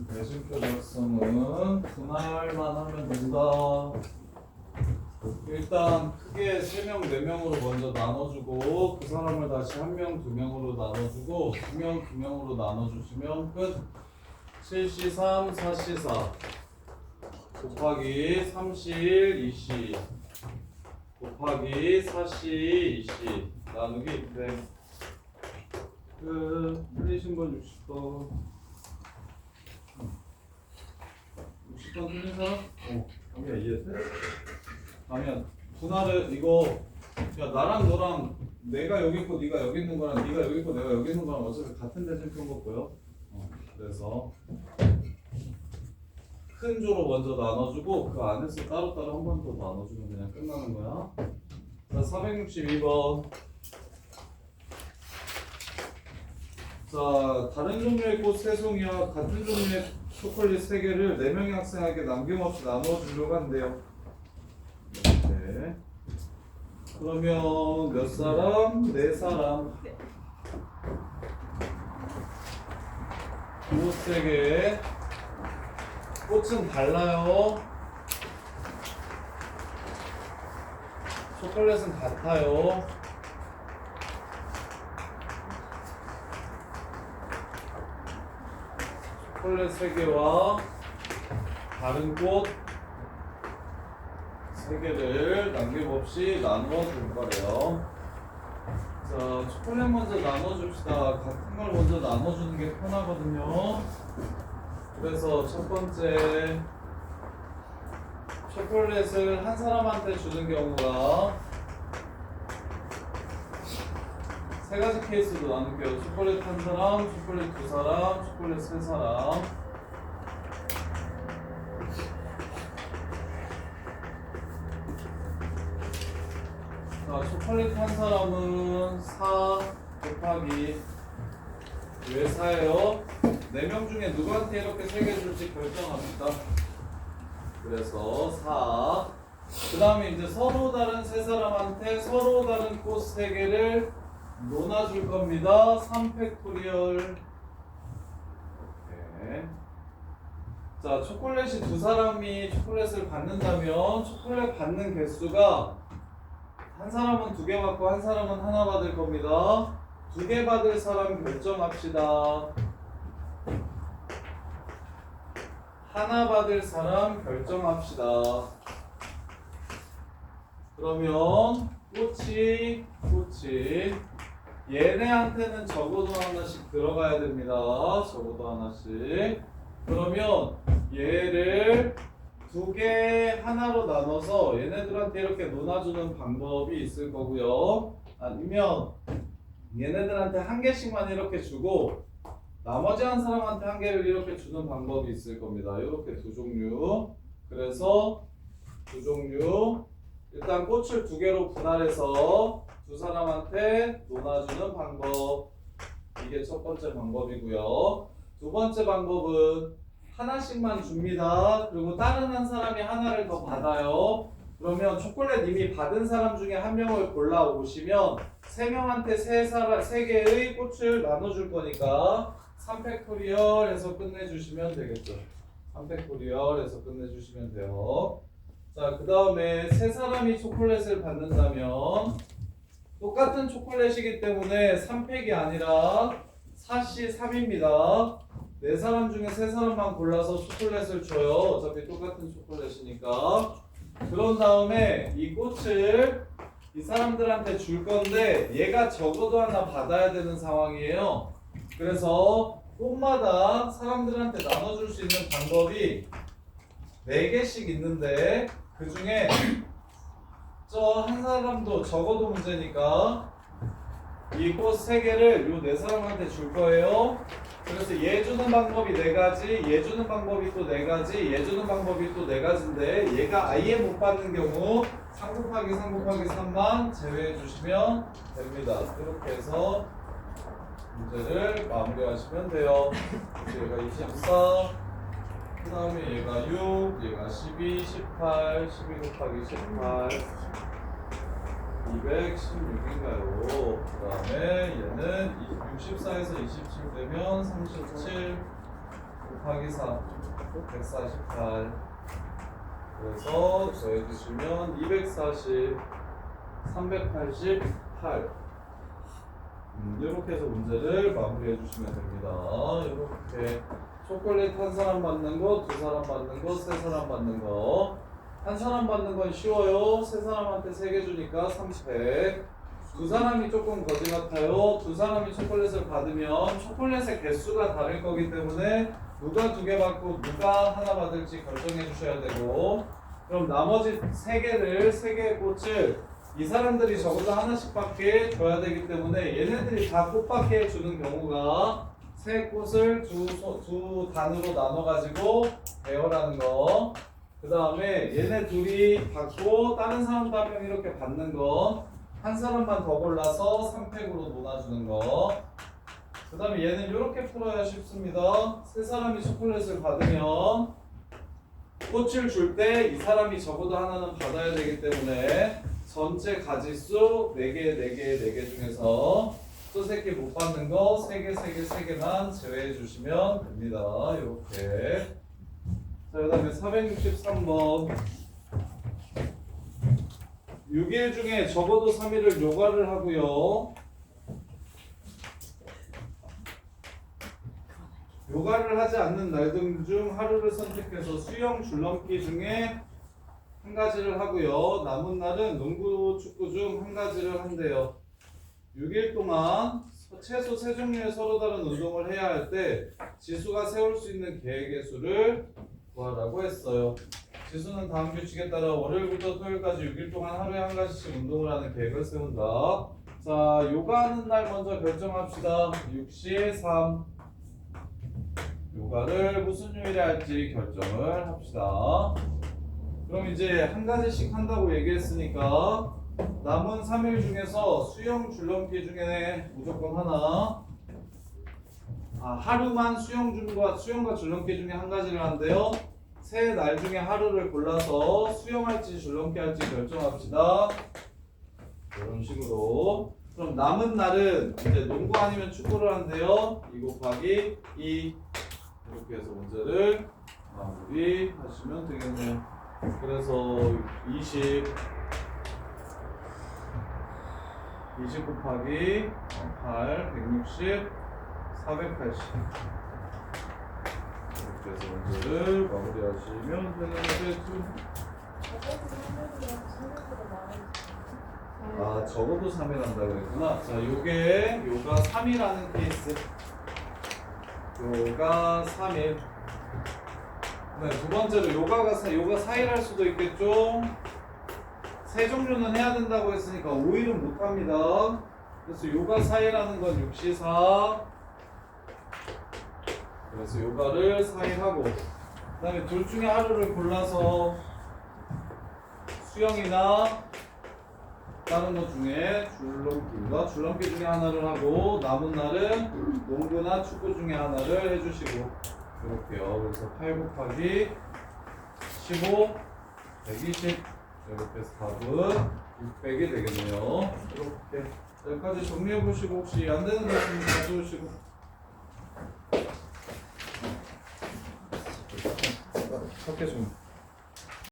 대칭표 작성은 분할만 하면 된다. 일단 크게 3명, 4명으로 먼저 나눠주고 그 사람을 다시 1명, 2명으로 나눠주고 2명, 2명으로 나눠주시면 끝. 7C3, 4C4 곱하기 3C1, 2C 곱하기 4C, 2C 나누기 200 끝. 틀리신 분 60번 60번 틀린 사람? 강미야 이해돼? 강미야 분할을 이거 야 나랑 너랑 내가 여기 있고 네가 여기 있는 거랑 네가 여기 있고 내가 여기 있는 거랑 어차피 같은 대칭표인 거고요. 그래서 큰 조로 먼저 나눠주고 그 안에서 따로따로 한 번 더 나눠주면 그냥 끝나는 거야. 자 462번 자 다른 종류의 꽃 3송이와 같은 종류의 초콜릿 3개를 4명의 학생에게 남김없이 나눠주려고 한대요. 네. 그러면 몇 사람? 4사람 꽃 3개 꽃은 달라요. 초콜릿은 같아요. 초콜릿 3개와 다른 꽃 3개를 남김없이 나누어 줄 거래요. 자, 초콜릿 먼저 나눠줍시다. 같은 걸 먼저 나눠주는 게 편하거든요. 그래서 첫 번째 초콜릿을 한 사람한테 주는 경우가 3가지 케이스로 나눌게요. 초콜릿 한 사람, 초콜릿 2사람, 초콜릿 3사람. 자, 초콜릿 한 사람은 4 곱하기 왜 4예요? 4명 중에 누구한테 이렇게 3개 줄지 결정합니다. 그래서 4. 그 다음에 이제 서로 다른 3사람한테 서로 다른 꽃 3개를 논아줄 겁니다. 3팩토리얼. 이렇게. 자, 초콜릿이 2사람이 초콜릿을 받는다면 초콜릿 받는 개수가 한 사람은 2개 받고 한 사람은 하나 받을 겁니다. 2개 받을 사람 결정합시다. 하나 받을 사람 결정합시다. 그러면 꽃이 얘네한테는 적어도 하나씩 들어가야 됩니다. 적어도 하나씩. 그러면 얘를 2개 하나로 나눠서 얘네들한테 이렇게 논아주는 방법이 있을 거고요. 아니면 얘네들한테 1개씩만 이렇게 주고 나머지 한 사람한테 1개를 이렇게 주는 방법이 있을 겁니다. 이렇게 2종류. 그래서 2종류. 일단 꽃을 2개로 분할해서 2사람한테 논아주는 방법. 이게 첫 번째 방법이고요. 두 번째 방법은 하나씩만 줍니다. 그리고 다른 한 사람이 하나를 더 받아요. 그러면 초콜릿 이미 받은 사람 중에 1명을 골라 오시면 3명한테 3개의 꽃을 나눠줄 거니까 3팩토리얼 해서 끝내주시면 되겠죠. 3팩토리얼 해서 끝내주시면 돼요. 자, 그 다음에 3사람이 초콜릿을 받는다면 똑같은 초콜릿이기 때문에 3팩이 아니라 4C3입니다. 4사람 중에 3사람만 골라서 초콜릿을 줘요. 어차피 똑같은 초콜릿이니까. 그런 다음에 이 꽃을 이 사람들한테 줄 건데 얘가 적어도 하나 받아야 되는 상황이에요. 그래서 꽃마다 사람들한테 나눠줄 수 있는 방법이 4개씩 있는데 그 중에 저 한 사람도 적어도 문제니까 이 꽃 3개를 요 4사람한테 줄 거예요. 그래서 얘 주는 방법이 4가지, 얘 주는 방법이 또 4가지, 얘 주는 방법이 또 4가지인데 얘가 아예 못 받는 경우 3 곱하기 3 곱하기 3만 제외해 주시면 됩니다. 이렇게 해서 문제를 마무리하시면 돼요. 얘가 24, 그 다음에 얘가 6, 얘가 12, 18, 12 곱하기 18 216인가요? 그 다음에 얘는 64에서 27 되면 37, 곱하기 4 148. 그래서 더해주시면 240 388. 이렇게 해서 문제를 마무리해 주시면 됩니다. 이렇게 초콜릿 한 사람 받는 거, 두 사람 받는 거, 세 사람 받는 거. 한 사람 받는 건 쉬워요. 세 사람한테 3개 주니까 300. 두 사람이 조금 거지 같아요. 두 사람이 초콜릿을 받으면 초콜릿의 개수가 다를 거기 때문에 누가 2개 받고 누가 하나 받을지 결정해 주셔야 되고, 그럼 나머지 3개의 꽃을 이 사람들이 적어도 하나씩밖에 줘야 되기 때문에 얘네들이 다 꽃밖에 주는 경우가 3꽃을 두 단으로 나눠가지고 배열하는 거. 그 다음에 얘네 둘이 받고 다른 사람도 한 명 이렇게 받는 거. 한 사람만 더 골라서 3팩으로 논아주는 거. 그 다음에 얘는 이렇게 풀어야 쉽습니다. 세 사람이 초콜릿을 받으면 꽃을 줄 때 이 사람이 적어도 하나는 받아야 되기 때문에 전체 가지수 4개 중에서 또 3개 못 받는 거 3개만 제외해 주시면 됩니다. 이렇게. 자, 그 다음에 463번. 6일 중에 적어도 3일을 요가를 하고요. 요가를 하지 않는 날 등 중 하루를 선택해서 수영, 줄넘기 중에 한 가지를 하고요. 남은 날은 농구, 축구 중 한 가지를 한대요. 6일 동안 최소 3종류의 서로 다른 운동을 해야 할 때 지수가 세울 수 있는 계획의 수를 구하라고 했어요. 지수는 다음 규칙에 따라 월요일부터 토요일까지 6일 동안 하루에 한 가지씩 운동을 하는 계획을 세운다. 자, 요가하는 날 먼저 결정합시다. 6시에 3. 요가를 무슨 요일에 할지 결정을 합시다. 그럼 이제 한 가지씩 한다고 얘기했으니까 남은 3일 중에서 수영, 줄넘기 중에 무조건 하나. 하루만 수영과 줄넘기 중에 한 가지를 한대요. 3날 중에 하루를 골라서 수영할지 줄넘기 할지 결정합시다. 이런 식으로. 그럼 남은 날은 이제 농구 아니면 축구를 한대요. 2 곱하기 2. 이렇게 해서 문제를 마무리 하시면 되겠네요. 그래서 20 곱하기 8 160 480. 이렇게 해서 문제를 마무리하시면 되는데 적어도 3일 한다고 했구나. 자, 요가 3일 하는 케이스. 요가 3일. 네, 두 번째로 요가 4일 할 수도 있겠죠. 3종류는 해야 된다고 했으니까 5일은 못 합니다. 그래서 요가 4일 하는 건 64. 그래서 요가를 4일 하고, 그 다음에 둘 중에 하루를 골라서 수영이나 다른 것 중에 줄넘기 중에 하나를 하고, 남은 날은 농구나 축구 중에 하나를 해주시고, 이렇게요. 그래서 8 곱하기 15 120. 이렇게 해서 답은 600이 되겠네요. 이렇게 여기까지 정리해보시고 혹시 안되는 거 있으면 가져오시고. 석회 좀